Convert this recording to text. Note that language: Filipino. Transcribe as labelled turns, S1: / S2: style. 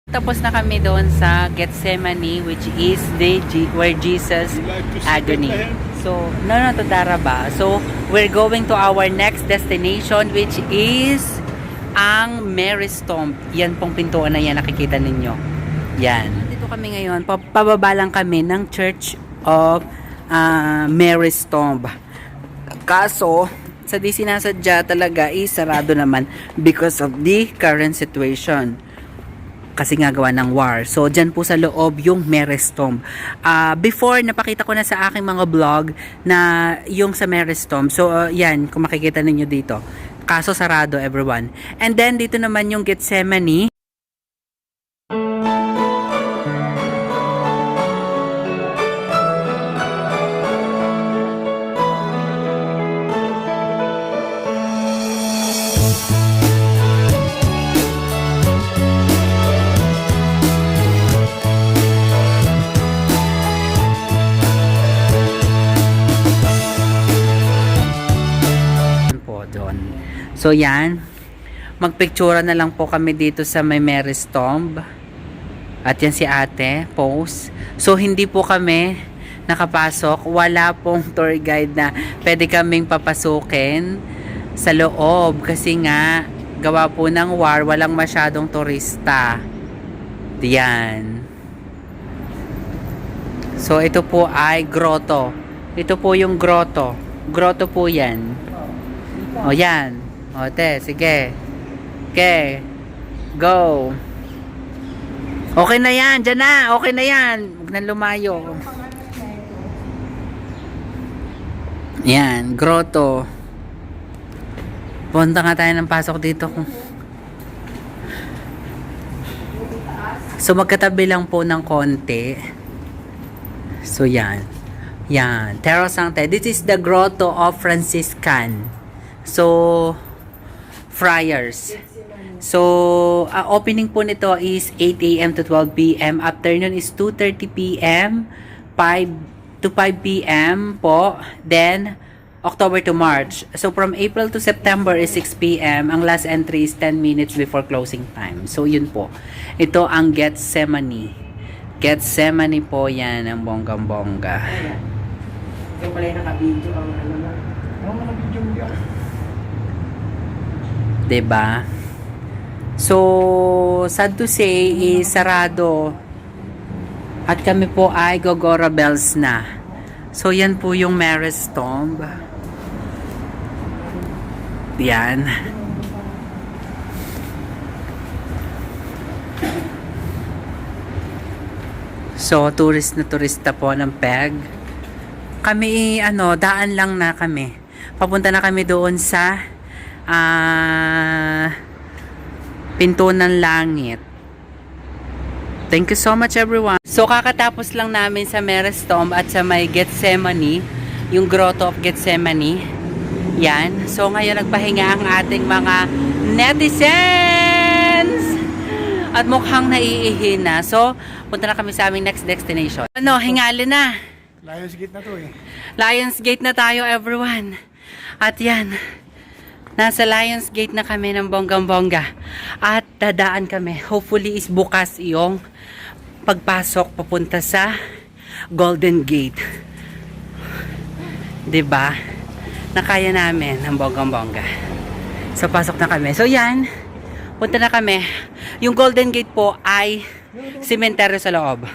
S1: Tapos na kami doon sa Gethsemane, which is where Jesus agony. So, no, to Daraba. So, we're going to our next destination, which is ang Mary's Tomb. Yan pong pintuan na yan, nakikita ninyo. Yan. Dito kami ngayon, pababa lang kami ng Church of Mary's Tomb. Kaso, sa di sinasadya talaga, sarado naman because of the current situation. Kasi nga gawa ng war. So, dyan po sa loob yung Mary's Tomb. Before, napakita ko na sa aking mga vlog na yung sa Mary's Tomb. So, yan, kung makikita ninyo dito. Kaso sarado, everyone. And then, dito naman yung Gethsemane. So yan, magpictura na lang po kami dito sa may Mary's Tomb. At yan si ate, pose. So hindi po kami nakapasok. Wala pong tour guide na pwede kaming papasukin sa loob. Kasi nga, gawa po ng war, walang masyadong turista. Yan. So ito po ay grotto. Ito po yung grotto. Grotto po yan. O yan. O, te, sige. Okay. Go. Okay na yan. Diyan na. Okay na yan. Huwag na lumayo. Yan. Grotto. Punta nga tayo ng pasok dito. So, magkatabi lang po ng konti. So, yan. Yan. Terra Sancta. This is the Grotto of Franciscan. So, friars. So, opening po nito is 8 a.m. to 12 p.m. Afternoon is 2:30 p.m. 5 to 5 p.m. po. Then, October to March. So, from April to September is 6 p.m. Ang last entry is 10 minutes before closing time. So, yun po. Ito ang Gethsemane. Gethsemane po yan, ang bonggang-bongga.
S2: Ito pala yung naka-video ang ano na. Ang naka-video mo yan.
S1: Diba? So, sad to say, sarado. At kami po ay Gogora Bells na. So, yan po yung Mary's Tomb. Yan. So, tourist na turista po ng PEG. Kami, daan lang na kami. Papunta na kami doon sa Pinto ng Langit. Thank you so much, everyone. So, kakatapos lang namin sa Mary's Tomb at sa may Gethsemane, yung Grotto of Gethsemane. Yan. So, ngayon nagpahinga ang ating mga netizens! At mukhang naiihi na. So, punta na kami sa aming next destination. Hingali na.
S2: Lionsgate na to eh.
S1: Lionsgate na tayo, everyone. At yan. Nasa Lionsgate na kami ng bonggang-bongga. At dadaan kami. Hopefully is bukas yung pagpasok papunta sa Golden Gate. 'Di ba? Nakaya namin ang bonggang-bongga. So pasok na kami. So yan. Punta na kami. Yung Golden Gate po ay sementeryo sa loob.